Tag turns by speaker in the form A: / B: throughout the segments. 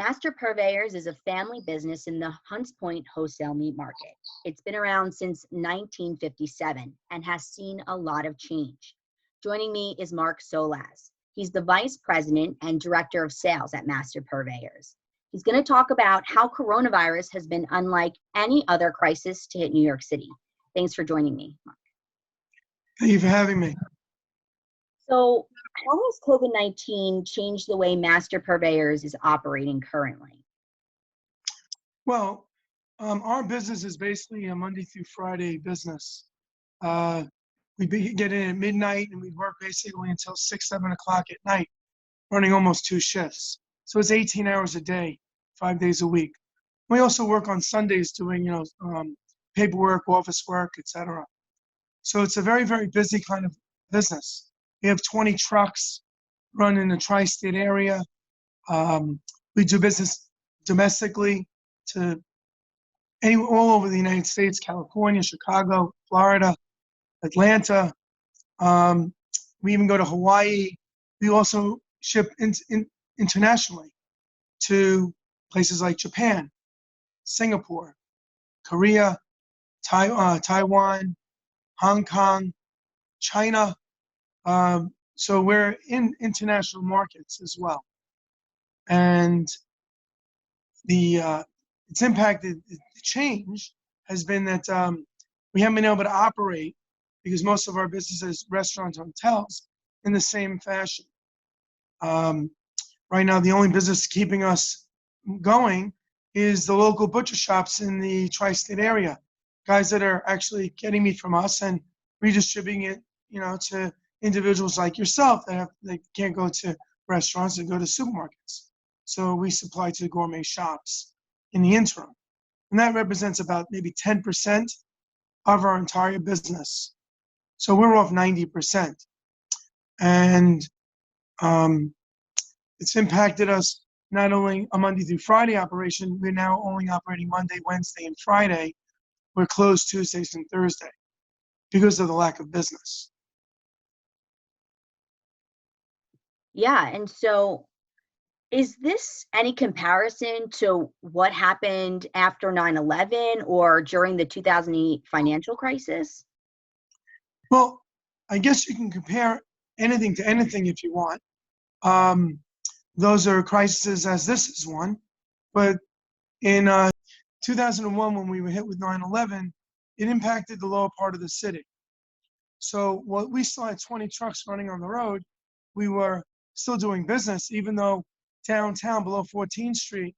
A: Master Purveyors is a family business in the Hunts Point wholesale meat market. It's been around since 1957 and has seen a lot of change. Joining me is Mark Solasz. He's the Vice President and Director of Sales at Master Purveyors. He's going to talk about how coronavirus has been unlike any other crisis to hit New York City. Thanks for joining me, Mark.
B: Thank you for having me.
A: So, how has COVID-19 changed the way Master Purveyors is operating currently?
B: Well, our business is basically a Monday through Friday business. We get in at midnight and we work basically until 6, 7 o'clock at night, running almost 2 shifts. So it's 18 hours a day, 5 days a week. We also work on Sundays doing, paperwork, office work, etc. So it's a very, very busy kind of business. We have 20 trucks run in the tri-state area. We do business domestically to all over the United States, California, Chicago, Florida, Atlanta. We even go to Hawaii. We also ship internationally to places like Japan, Singapore, Korea, Taiwan, Hong Kong, China. So we're in international markets as well. And it's impacted, the change has been that we haven't been able to operate because most of our businesses, restaurants, hotels, in the same fashion. Right now, the only business keeping us going is the local butcher shops in the tri-state area. Guys that are actually getting meat from us and redistributing it, to individuals like yourself that can't go to restaurants and go to supermarkets. So we supply to gourmet shops in the interim. And that represents about maybe 10% of our entire business. So we're off 90%. And it's impacted us not only a Monday through Friday operation, we're now only operating Monday, Wednesday, and Friday. We're closed Tuesdays and Thursday because of the lack of business.
A: Yeah, and so is this any comparison to what happened after 9/11 or during the 2008 financial crisis?
B: Well, I guess you can compare anything to anything if you want. Those are crises as this is one. But in 2001, when we were hit with 9/11, it impacted the lower part of the city. So while we still had 20 trucks running on the road, we were still doing business, even though downtown below 14th Street,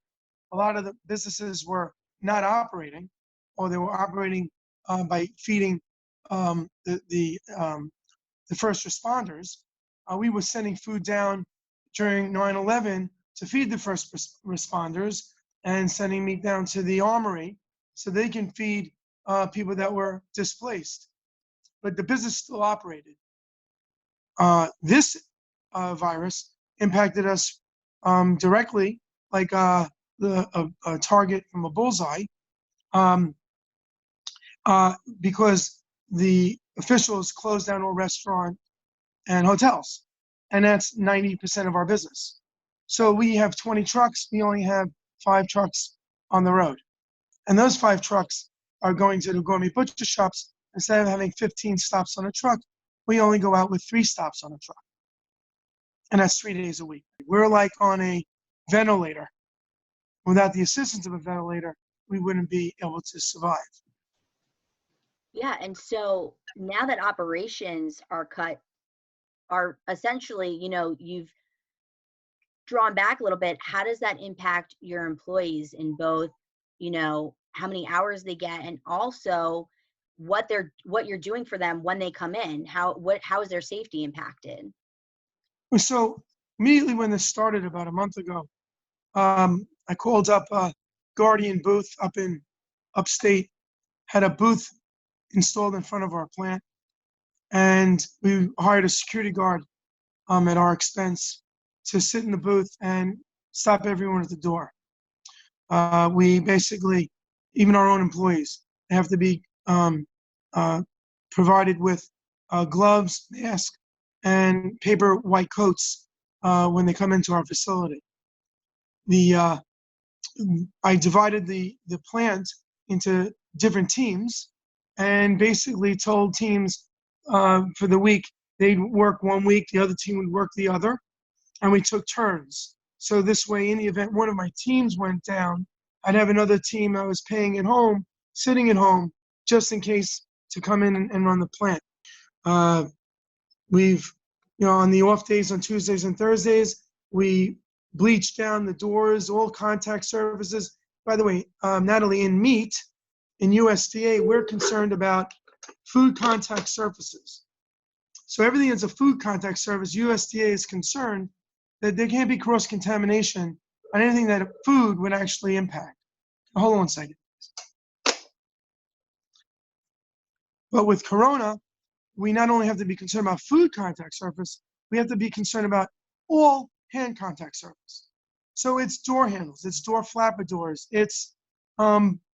B: a lot of the businesses were not operating, or they were operating by feeding the first responders. We were sending food down during 9/11 to feed the first responders and sending meat down to the armory so they can feed people that were displaced. But the business still operated. This virus impacted us directly, like a target from a bullseye, because the officials closed down all restaurants and hotels, and that's 90% of our business. So we have 20 trucks. We only have 5 trucks on the road, and those 5 trucks are going to the gourmet butcher shops. Instead of having 15 stops on a truck, we only go out with 3 stops on a truck. And that's 3 days a week. We're like on a ventilator. Without the assistance of a ventilator, we wouldn't be able to survive.
A: Yeah, and so now that operations are essentially, you've drawn back a little bit, how does that impact your employees in both, how many hours they get, and also what you're doing for them when they come in? How is their safety impacted?
B: So immediately when this started about a month ago, I called up Guardian Booth up in upstate, had a booth installed in front of our plant, and we hired a security guard at our expense to sit in the booth and stop everyone at the door. We basically, even our own employees, they have to be provided with gloves, masks, and paper white coats when they come into our facility. The I divided the plant into different teams and basically told teams for the week, they'd work one week, the other team would work the other, and we took turns. So this way, in the event one of my teams went down, I'd have another team I was paying at home, sitting at home, just in case to come in and run the plant. We've, on the off days on Tuesdays and Thursdays, we bleach down the doors, all contact surfaces. By the way, Natalie, in meat, in USDA, we're concerned about food contact surfaces. So everything that's a food contact surface, USDA is concerned that there can't be cross-contamination on anything that food would actually impact. Hold on one second. But with Corona, we not only have to be concerned about food contact surface, we have to be concerned about all hand contact surface. So it's door handles, it's door flapper doors, it's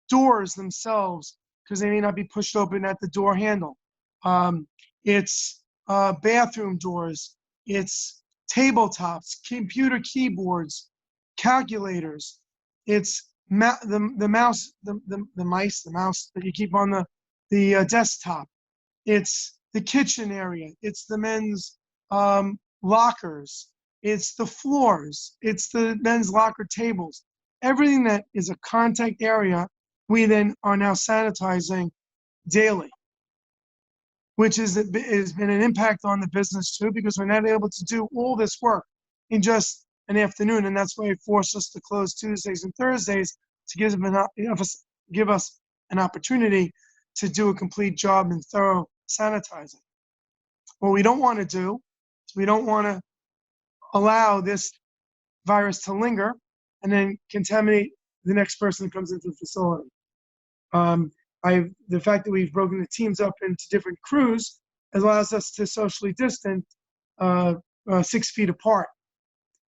B: doors themselves, because they may not be pushed open at the door handle. It's bathroom doors, it's tabletops, computer keyboards, calculators, it's the mouse that you keep on the desktop. It's the kitchen area. It's the men's lockers. It's the floors. It's the men's locker tables. Everything that is a contact area, we then are now sanitizing daily, which has been an impact on the business too, because we're not able to do all this work in just an afternoon, and that's why it forced us to close Tuesdays and Thursdays to give us an opportunity to do a complete job in thorough sanitizing. What we don't want to do is we don't want to allow this virus to linger and then contaminate the next person that comes into the facility. The fact that we've broken the teams up into different crews allows us to socially distance 6 feet apart.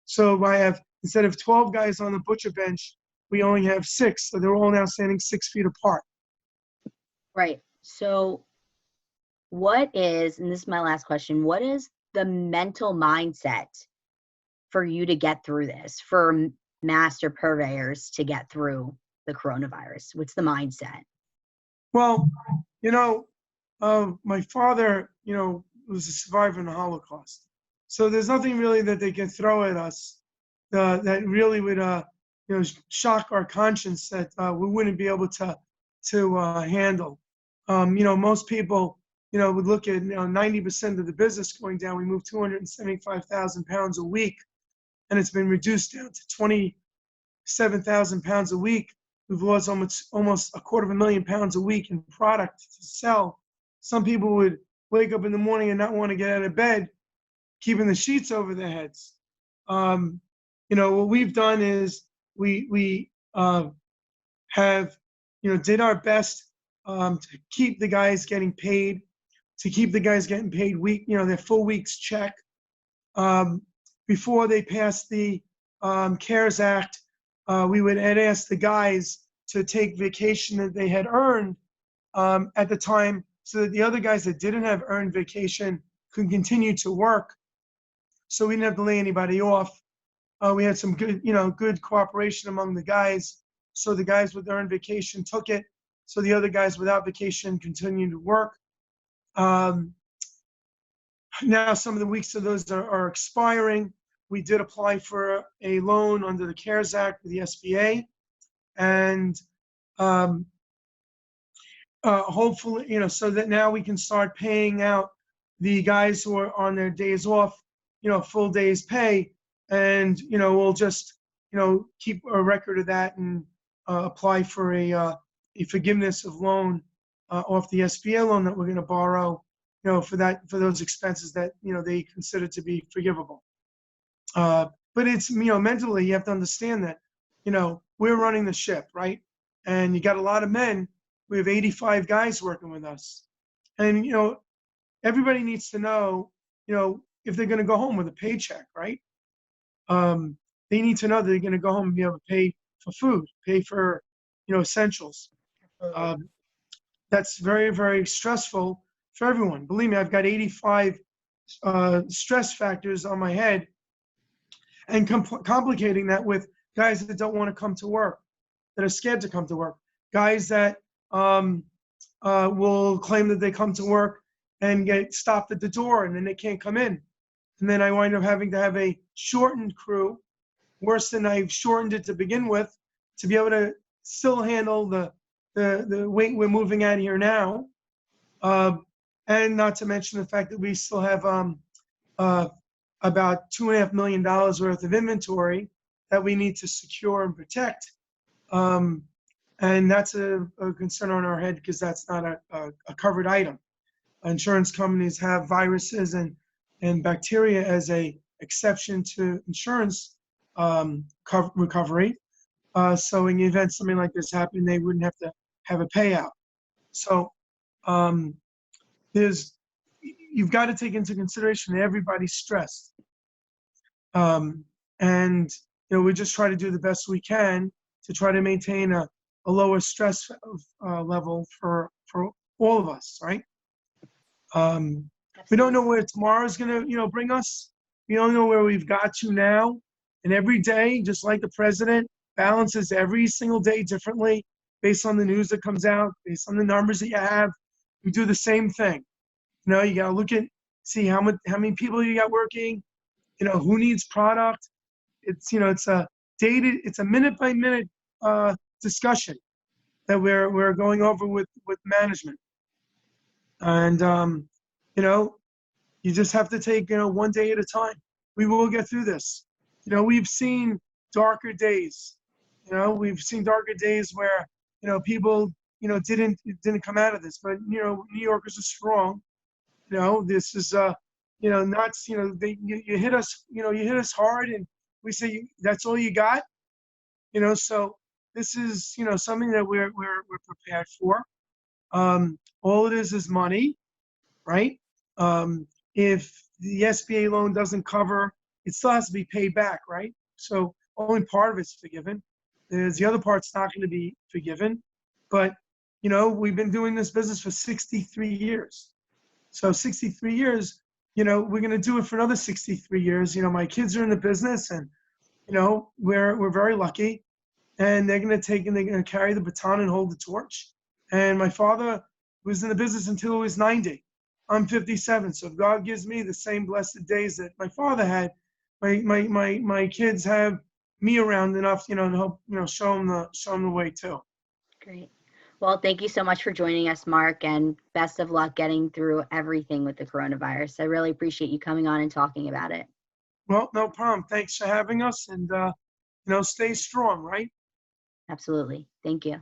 B: So I have, instead of 12 guys on the butcher bench, we only have 6. So they're all now standing 6 feet apart.
A: Right. So what is, and this is my last question, what is the mental mindset for you to get through this, for Master Purveyors to get through the coronavirus? What's the mindset?
B: Well, my father, was a survivor in the Holocaust. So there's nothing really that they can throw at us that really would, shock our conscience that we wouldn't be able to handle. Most people, would look at 90% of the business going down. We move 275,000 pounds a week, and it's been reduced down to 27,000 pounds a week. We've lost almost 250,000 pounds a week in product to sell. Some people would wake up in the morning and not want to get out of bed, keeping the sheets over their heads. What we've done is we have, did our best to keep the guys getting paid, their full week's check. Before they passed the CARES Act, we would ask the guys to take vacation that they had earned at the time, so that the other guys that didn't have earned vacation could continue to work. So we didn't have to lay anybody off. We had some good cooperation among the guys. So the guys with earned vacation took it. So the other guys without vacation continued to work. Now some of the weeks of those are expiring. We did apply for a loan under the CARES Act with the SBA, and hopefully, so that now we can start paying out the guys who are on their days off, full days pay, and we'll just keep a record of that and apply for a forgiveness of loan off the SBA loan that we're going to borrow, for those expenses that they consider to be forgivable. But it's, mentally, you have to understand that, we're running the ship, right? And you got a lot of men. We have 85 guys working with us. And, everybody needs to know, if they're going to go home with a paycheck, right? They need to know that they're going to go home and be able to pay for food, pay for, essentials. That's very, very stressful for everyone. Believe me, I've got 85 stress factors on my head, and complicating that with guys that don't want to come to work, that are scared to come to work, guys that will claim that they come to work and get stopped at the door and then they can't come in. And then I wind up having to have a shortened crew, worse than I've shortened it to begin with, to be able to still handle the weight we're moving at here now. And not to mention the fact that we still have about $2.5 million worth of inventory that we need to secure and protect. And that's a concern on our head because that's not a covered item. Insurance companies have viruses and bacteria as a exception to insurance recovery. So in the event something like this happened, they wouldn't have to have a payout. So you've got to take into consideration that everybody's stressed. And we just try to do the best we can to try to maintain a lower stress level for all of us, right? We don't know where tomorrow's gonna, bring us. We don't know where we've got to now. And every day, just like the president, balances every single day differently based on the news that comes out, based on the numbers that you have. We do the same thing. You gotta look at, see how many people you got working, who needs product. It's it's a minute by minute discussion that we're going over with management. And you just have to take one day at a time. We will get through this. We've seen darker days. We've seen darker days where people didn't come out of this. But New Yorkers are strong. This is not you hit us. You hit us hard, and we say that's all you got. So this is something that we're prepared for. All it is money, right? If the SBA loan doesn't cover, it still has to be paid back, right? So only part of it's forgiven. The other part's not going to be forgiven. But we've been doing this business for 63 years. So 63 years, we're going to do it for another 63 years. My kids are in the business, and we're very lucky, and they're going to carry the baton and hold the torch. And my father was in the business until he was 90. I'm 57. So if God gives me the same blessed days that my father had, my kids have me around enough, to help, show them the way too.
A: Great. Well, thank you so much for joining us, Mark, and best of luck getting through everything with the coronavirus. I really appreciate you coming on and talking about it.
B: Well, no problem. Thanks for having us, and stay strong, right?
A: Absolutely. Thank you.